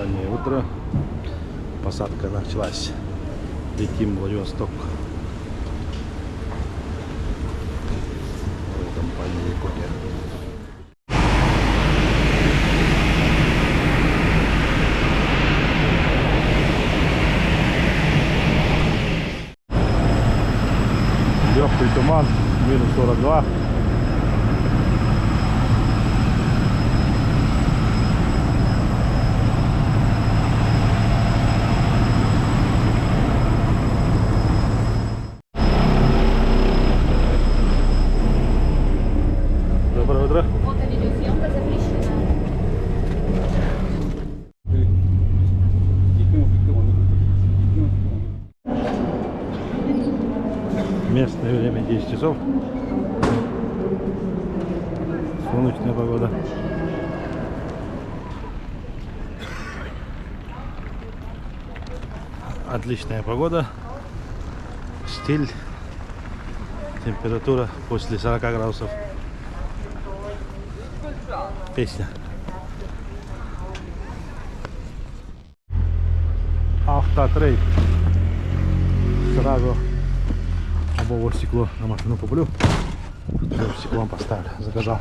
Раннее утро. Посадка началась. Летим в Владивосток. В компании Якутия. Легкий туман, минус 42. Доброе утро. Фото-видеосъемка запрещена. Местное время 10 часов. Солнечная погода. Отличная погода. Стиль. Температура после 40 градусов. Песня. Автотрейд. Сразу лобовое стекло на машину куплю. Стеклом поставлю. Заказал.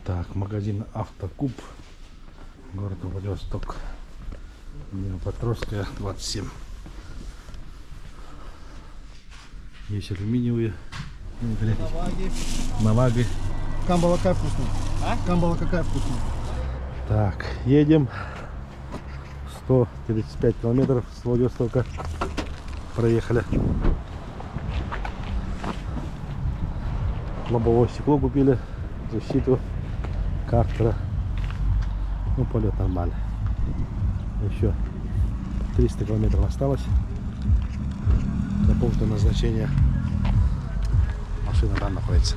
Так, магазин Автокуб. Город Владивосток. Петровская, 27. Есть алюминиевые. Наваги. Камбала какая вкусная? Камбала какая вкусная? Так, едем. 135 километров с Владивостока. Проехали. Лобовое стекло купили. Защиту картера. Ну, полет нормальный. Еще 300 километров осталось до пункта назначения. Машина там находится.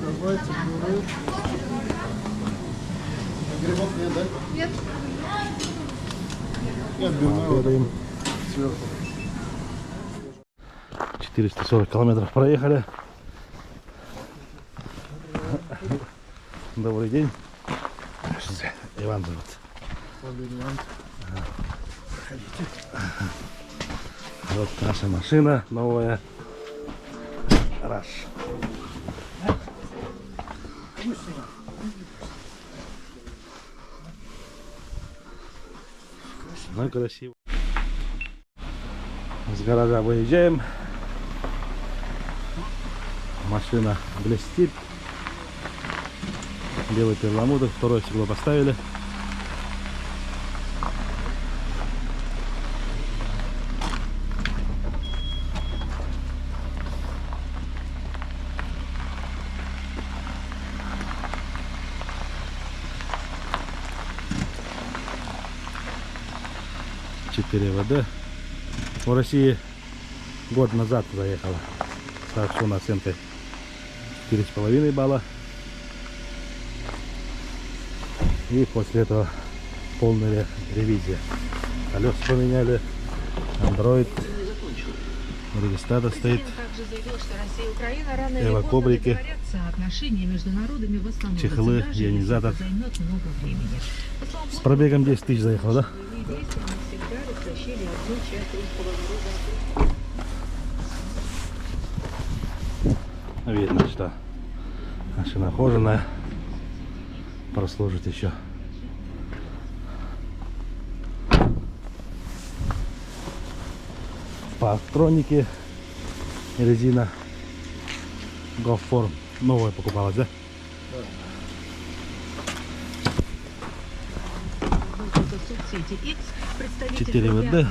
Давайте, пюре. Грибов нет, да? Нет. Я отбивную Обедаем. сверху. 440 километров проехали. Добрый день. Иван зовут. Вот наша машина новая. Раш. Ну, красиво. С гаража выезжаем. Машина блестит. Белый перламутр. Второе стекло поставили. ВД. В России год назад заехала с аукционной оценкой 4,5 балла. И после этого полная ревизия. Колеса поменяли, Android, регистратор стоит, эвакобрики, чехлы, ионизатор. С пробегом 10 тысяч заехал, да? Видно, что машина кожаная, прослужит еще. Патроники, резина Гоформ новая покупалась, да? 4 ВД,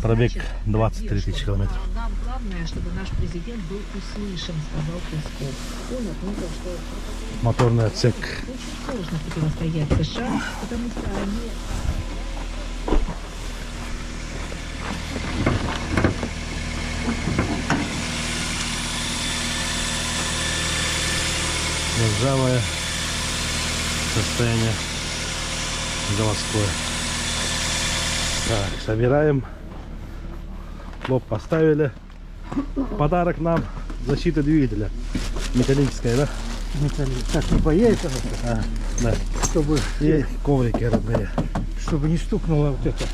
пробег 23 тысячи километров. Нам главное, чтобы наш президент был услышан, сказал Песков. Он отметил, что Моторный отсек. очень сложно противостоять США, потому что они... Ржавое состояние. заводское. Так, собираем. Лоб поставили. Подарок нам защита двигателя. Металлическая, да? Так не поедет, А, да. чтобы, И коврики родные. чтобы не стукнуло вот это.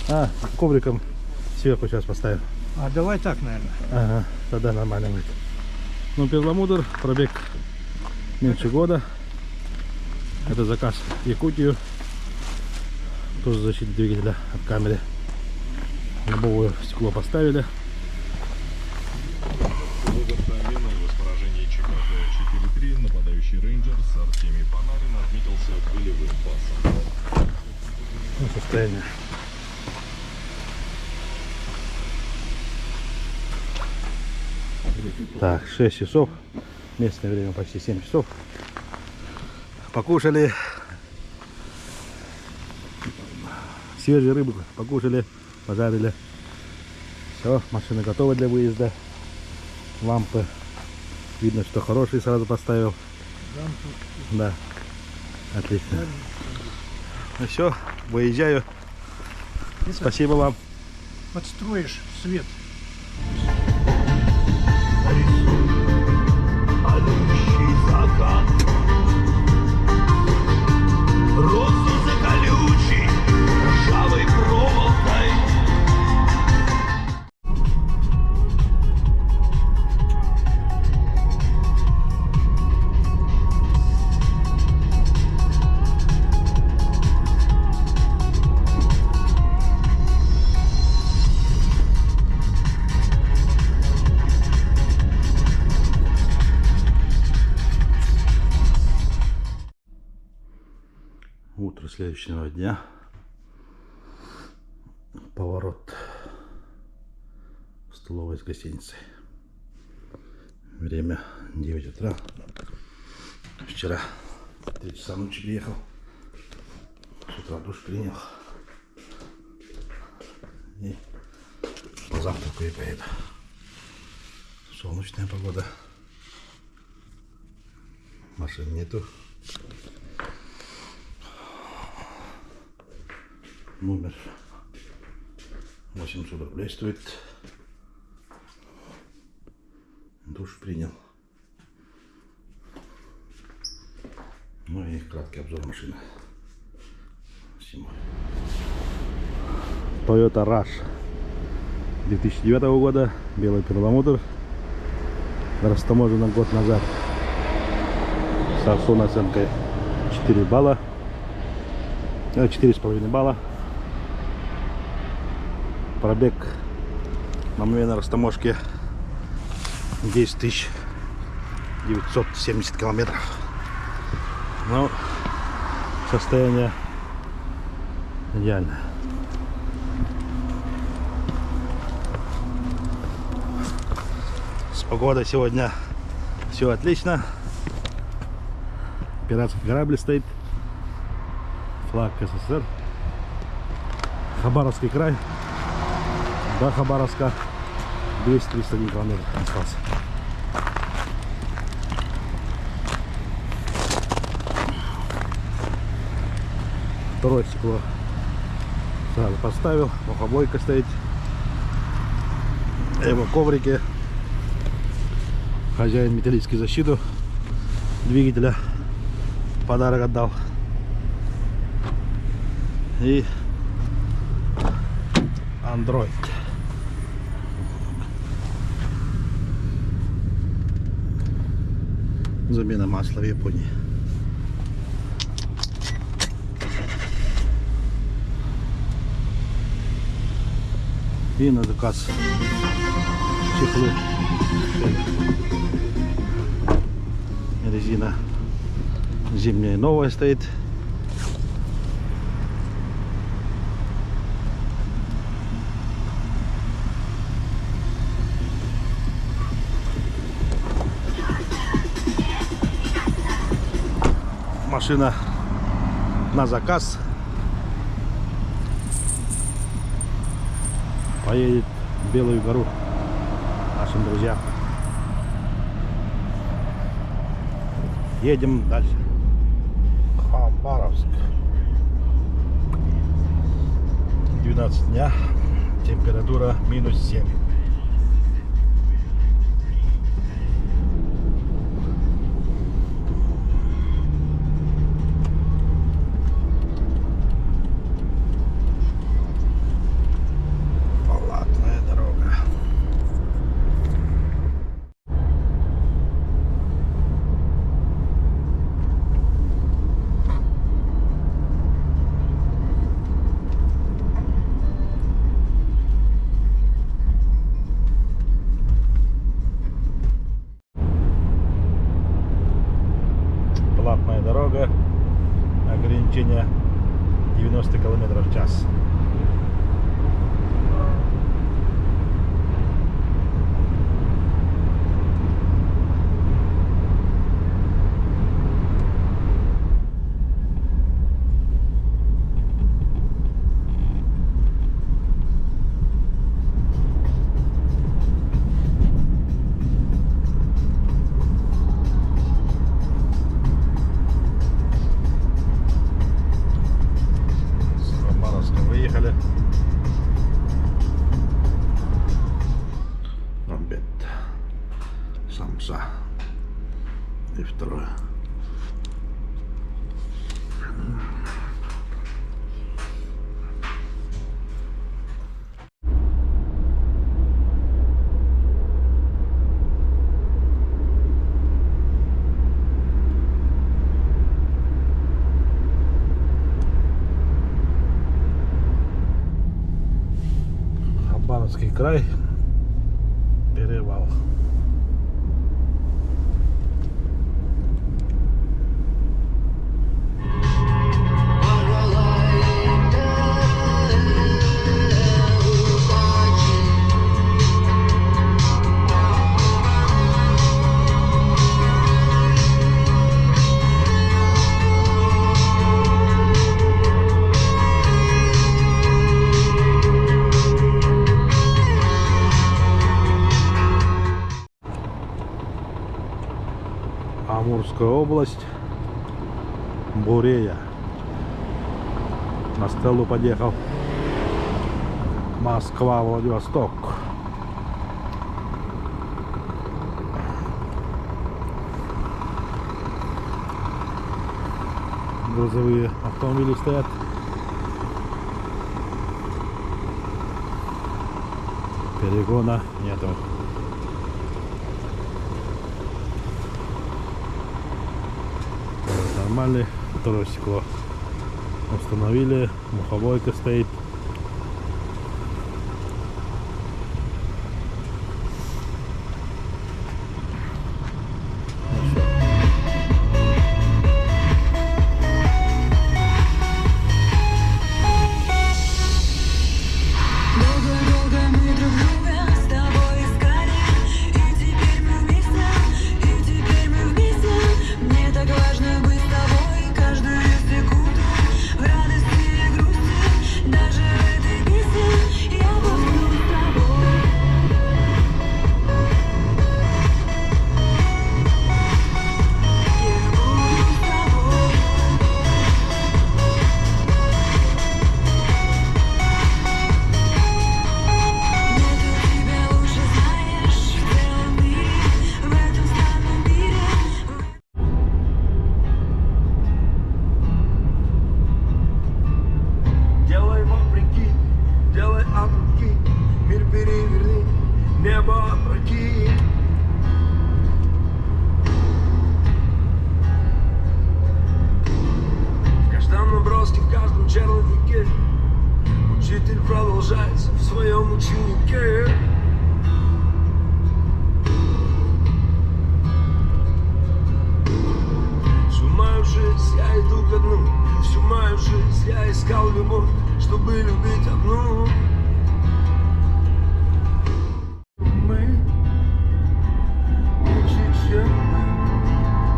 А, ковриком сверху сейчас поставим. А давай так, наверное. Ага, тогда нормально будет. Ну, перламутр, пробег меньше года. Это заказ в Якутию. Тоже защита двигателя от камеры. Лобовое стекло поставили. Замена в поражении ЧКТ 4-3 нападающий рейнджер с Артемий Панарин отметился пылевым пасом. Ну, состояние. Так, 6 часов. Местное время почти 7 часов. Покушали. Свежей рыбы покушали, пожарили. Все, машина готова для выезда. Лампы. Видно, что хороший сразу поставил. Да. Отлично. Ну все, выезжаю. Спасибо вам. Подстроишь свет. Колючий закат, розу за колючей, ржавой проволокой. Утро следующего дня. Поворот в столовой с гостиницей. Время 9 утра. Вчера 3 часа ночи приехал. С утра душ принял. И позавтракаю и поеду. Солнечная погода. Машин нету. Номер 800 рублей стоит. Душ принял. Ну и краткий обзор машины. Всему. Toyota Rush 2009 года. Белый перламутр. Растаможена год назад. С авто оценкой 4 балла. 4,5 балла. Пробег на момент растаможки 10 970 километров. Но состояние идеальное. С погодой сегодня все отлично. Пиратский корабль стоит. Флаг СССР. Хабаровский край. До Хабаровска 231 километр остался. Второе стекло сразу поставил. Мухобойка стоит. Его коврики. Хозяин металлическую защиту двигателя подарок отдал. И Android. Замена масла в Японии. И на заказ чехлы. Резина зимняя новая стоит. Машина на заказ. Поедет в Белую гору нашим друзьям. Едем дальше. Хабаровск. 12 дня, температура -7. Палатная дорога. Платная дорога, ограничение 90 км в час. Выехали. Обед. Самса. И второе. Хабаровский край, перевал. Амурская область, Бурея. На Стеллу подъехал. Москва, Владивосток. Грузовые автомобили стоят. Перегона нету. Нормальный, второе стекло установили, мухобойка стоит. Долго-долго мы друг друга с тобой искали, и теперь мы вместе, Мне так важно быть с тобой каждую секунду, в радости и грусти, даже в этой песне я буду с тобой. Я буду с тобой. Нету тебя лучше, знаешь, в целом мире, в этом странном мире. Делай вопреки, делай от руки, мир переверни, небо опрокинь. В каждом наброске, в каждом черновике учитель продолжается в своем ученике. Всю мою жизнь я иду ко дну, всю мою жизнь я искал любовь, чтобы любить одну. Мы лучше, чем мы,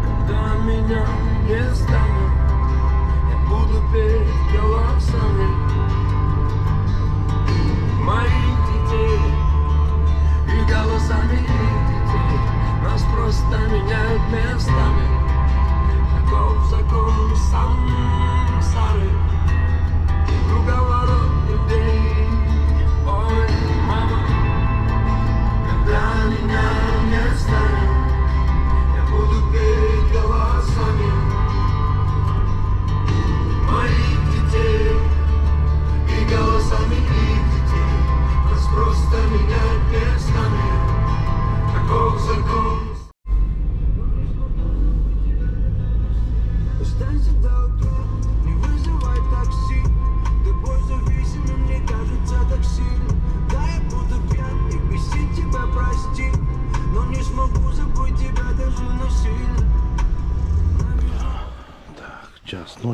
когда меня не станет, я буду петь голосами моих детей и голосами их детей. Нас просто меняют местами. Таков закон самсары, круговорот людей.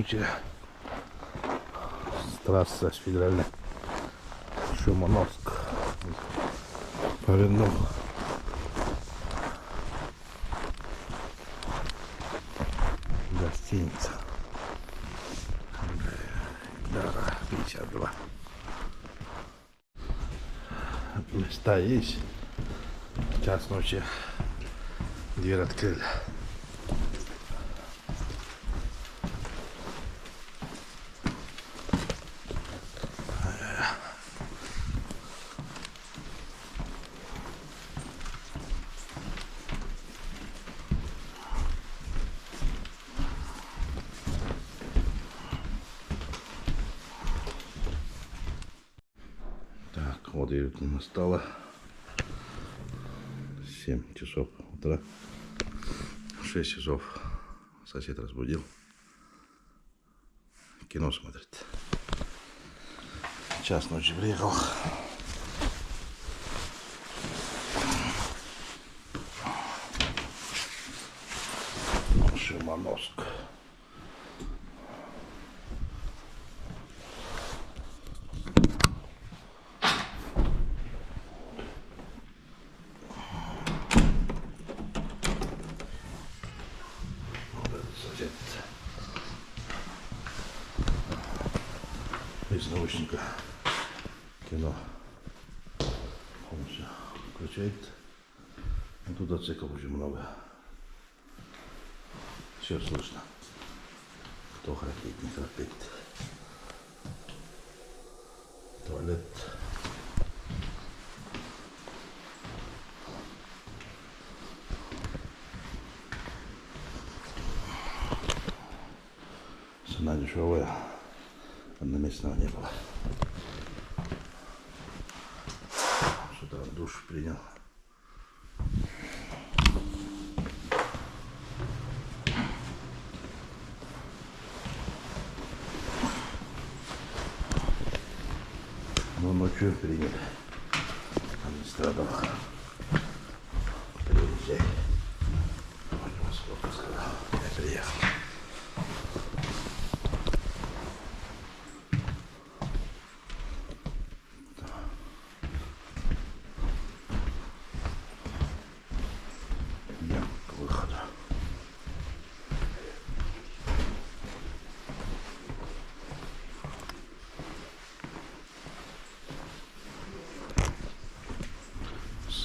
ночи с трассы с федеральной Шимановск повернул гостиница Гайдара 52. Места есть. Час ночи дверь открыли. Так, вот 9 настало. 7 часов утра. 6 часов сосед разбудил. Кино смотрит. Час ночи приехал. Шимановск. Из наушника кино полностью включает. И тут отсеков очень много. Все слышно. Кто храпит, не храпит. Туалет. Цена дешевая. Одноместного не было. С утра душ принял. Но ночью принял. Администратор. Приезжай. Сколько сказал. Я приехал.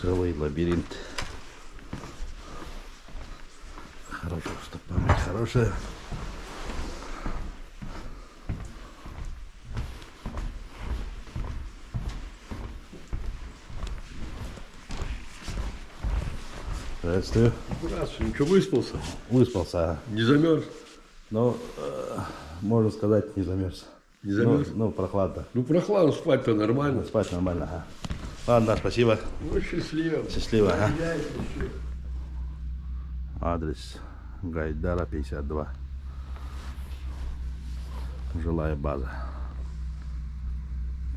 Целый лабиринт. Хорошая, что память хорошая. Приветствую. Здравствуй, что выспался? Выспался. Не замерз? Но, можно сказать, не замерз. Не замерз? Ну, прохладно. Ну, прохладно, спать-то нормально. Спать нормально, ага. Ладно, спасибо. Ну, счастливо. Счастливо, ага. Адрес Гайдара 52. Жилая база.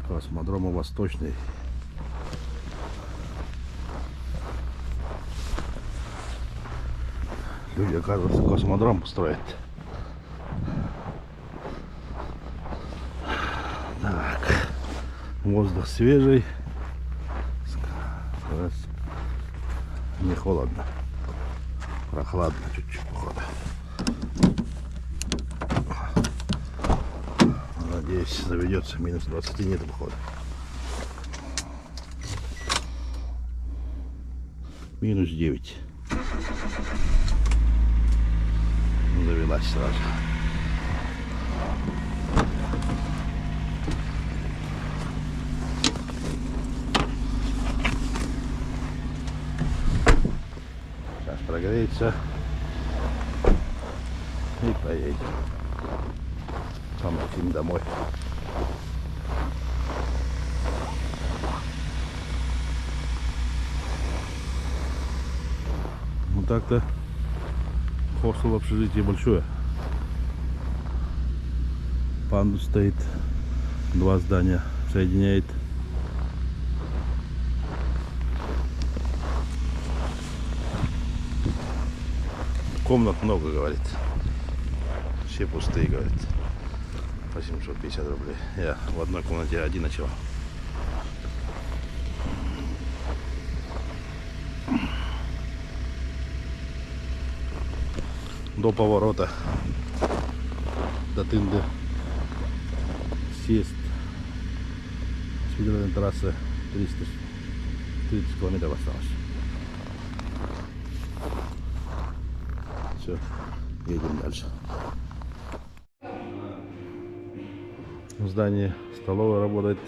Космодром Восточный. Люди, оказывается, космодром строят. Так. Воздух свежий. Не холодно. Прохладно чуть-чуть, походу. Надеюсь, заведется. Минус 20 нет, походу. Минус 9. Завелась сразу. Сейчас прогреется и поедем. Помолчим домой. Ну так-то хостел общежитие большое. Пандус стоит, 2 здания соединяет. Комнат много, говорит. все пустые, говорит. По 750 рублей. Я в одной комнате один ночевал. До поворота до Тынды съезд с федеральной трассы 330 километров осталось. Все, едем дальше. В здании столовая работает.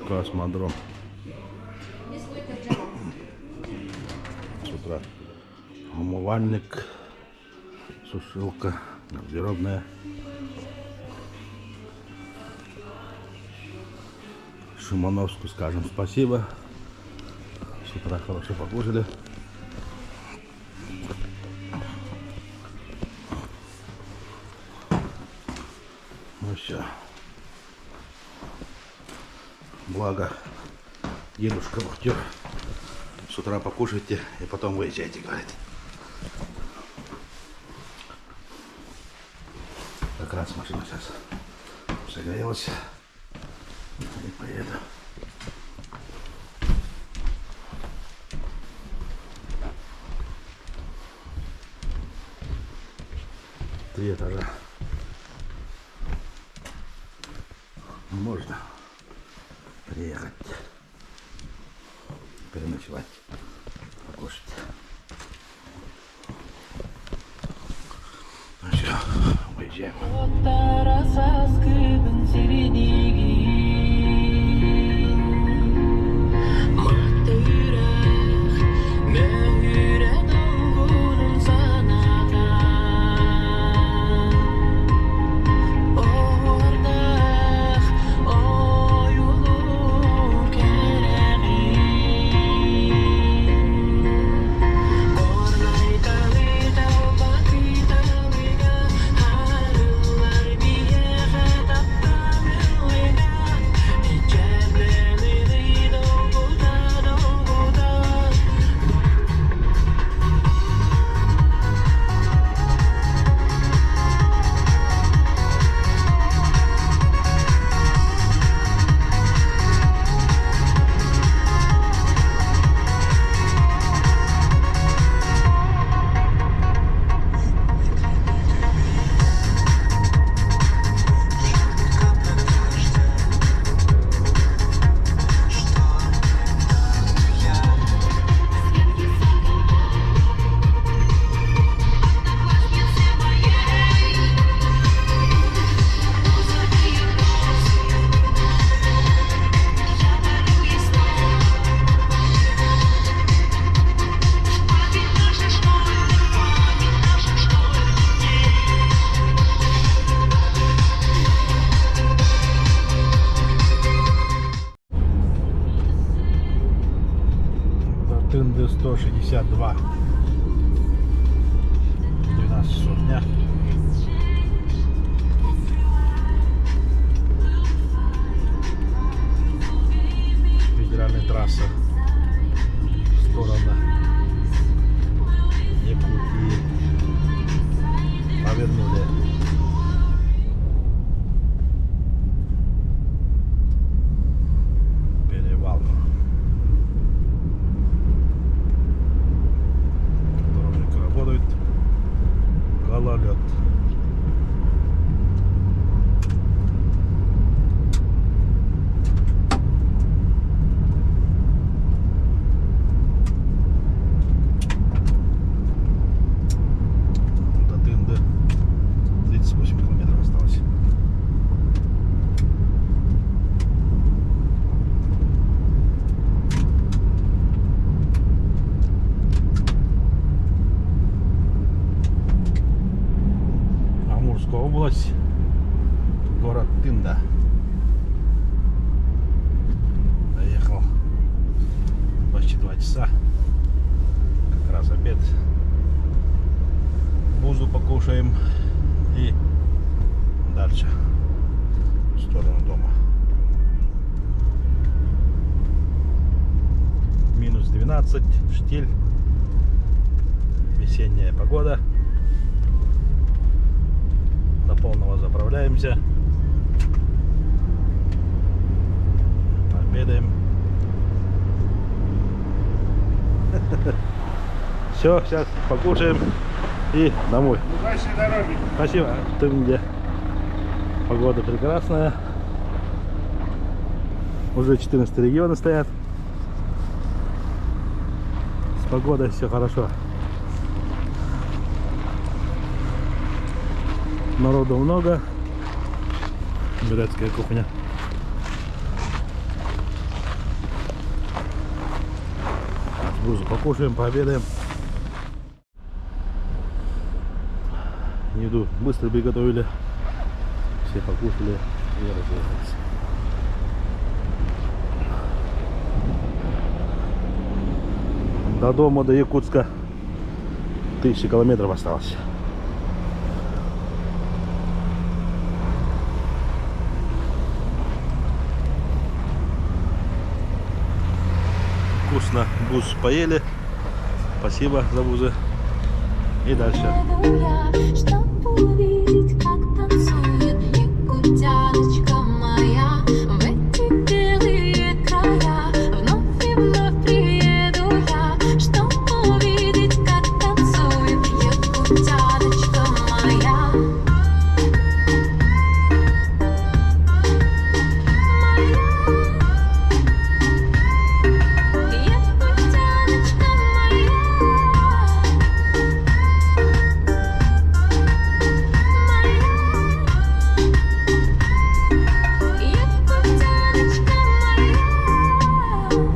Космодром. С утра умывальник, сушилка, гардеробная. Шимановску скажем спасибо. С утра хорошо покушали. Ну все. Благо дедушка вахтер. С утра покушайте и потом выезжайте, говорит. Как раз машина сейчас согрелась. И поеду. Три этажа. Можно приехать, переночевать, покушать. Ну все, выезжаем. Тынды 162. 12 часов дня. Федеральная трасса. Сторона Якутии. Повернули. Перевал. Работает гололед. До Тынды 38 километров осталось. Амурская область, город Тында. Доехал почти 2 часа. Как раз обед. Бузу покушаем и дальше в сторону дома. Минус 12, штиль, без Весенняя погода. До полного заправляемся. Обедаем. Все, сейчас покушаем и домой. Удачной дороги. Спасибо. Ты где? Погода прекрасная. Уже 14 регионы стоят. С погодой все хорошо. Народу много. Турецкая кухня. Грузу покушаем, пообедаем. Еду быстро приготовили. Все покушали и разъехались. До дома, до Якутска 1000 километров осталось. Вкусно буз поели. Спасибо за бузы. И дальше. Чтобы увидеть, как танцует якутяночка моя. В эти белые края вновь и вновь приеду я. Чтобы увидеть, как танцует якутяночка моя.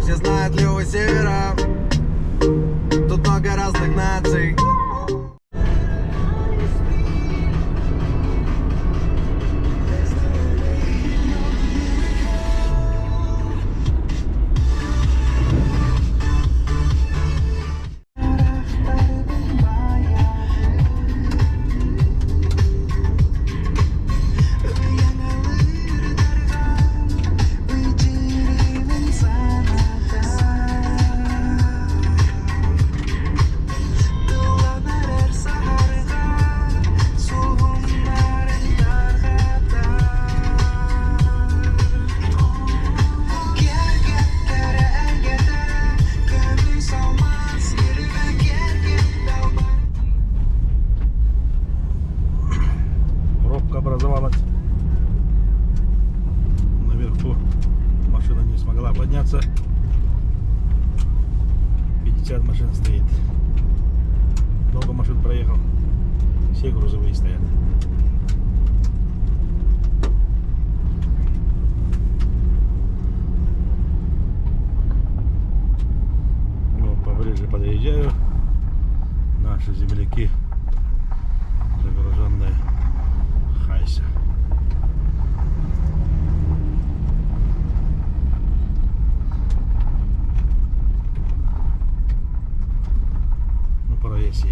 Все знают левого севера. Тут много разных наций. Пробка образовалась. Наверху машина не смогла подняться. 50 машин стоит. Много машин проехал. Все грузовые стоят. Ну, поближе подъезжаю. Наши земляки, загруженные. Хайся. Ну, пора есть.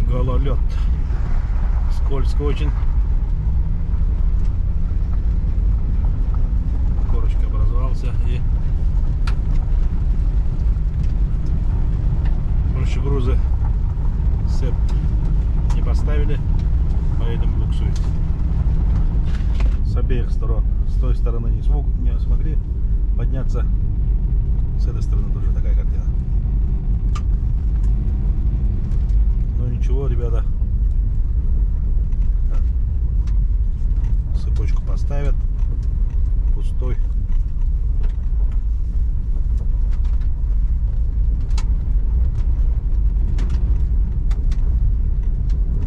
Гололед. Скользко очень. Корочка образовался и больше грузы септ не поставили, поедем в Луксуй. С обеих сторон. С той стороны не смогли подняться. С этой стороны тоже такая картина. Ну ничего, ребята. Так. Цепочку поставят. Пустой.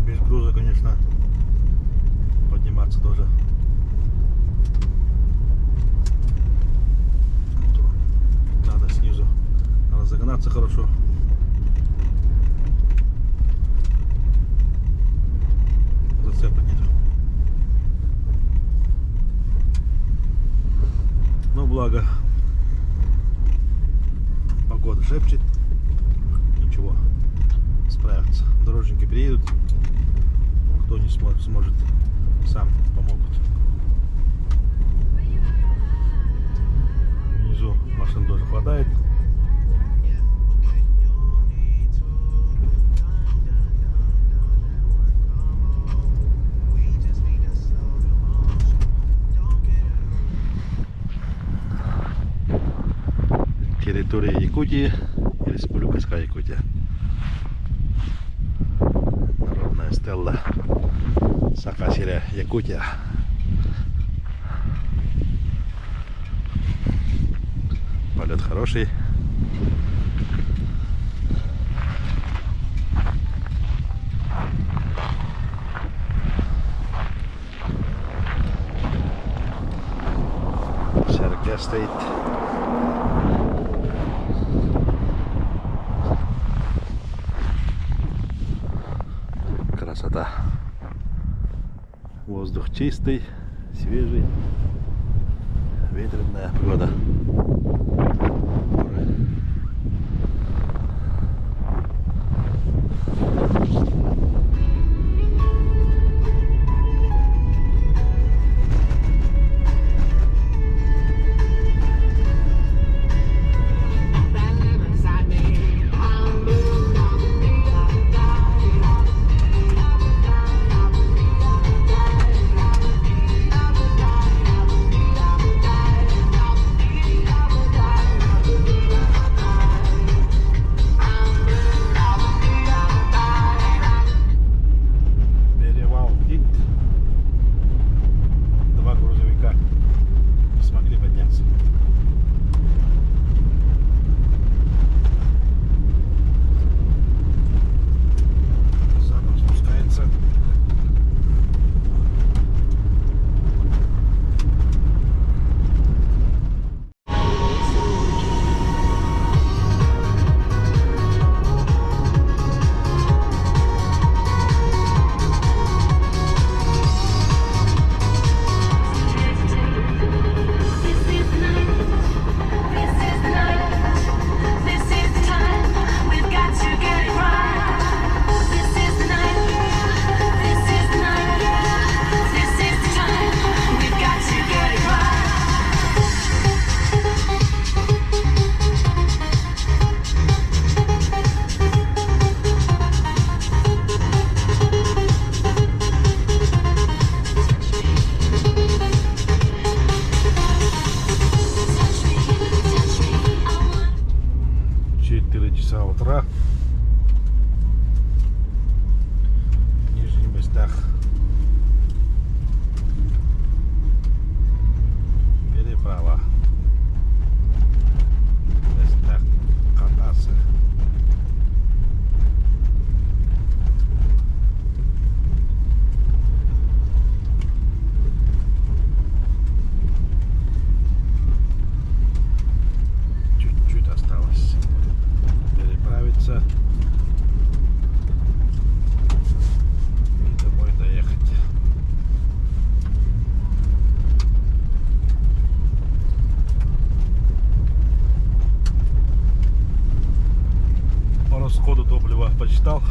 Без груза, конечно, подниматься тоже. Надо снизу разогнаться хорошо. благо погода шепчет. Ничего, справятся. Дорожники приедут. Кто не сможет, сам помогут. Внизу машин тоже хватает. Территория Якутии, Республика Якутия. Народная стелла Саакашвили, Якутия. Полет хороший. Шаргя стоит. Красота. Воздух чистый, свежий. Ветреная погода. Горы. Перевал Дит. Два грузовика не смогли подняться. Задом спускается. Утра в нижних местах переправа в местах кататься. Чуть-чуть осталось переправиться и домой доехать. По расходу топлива почитал.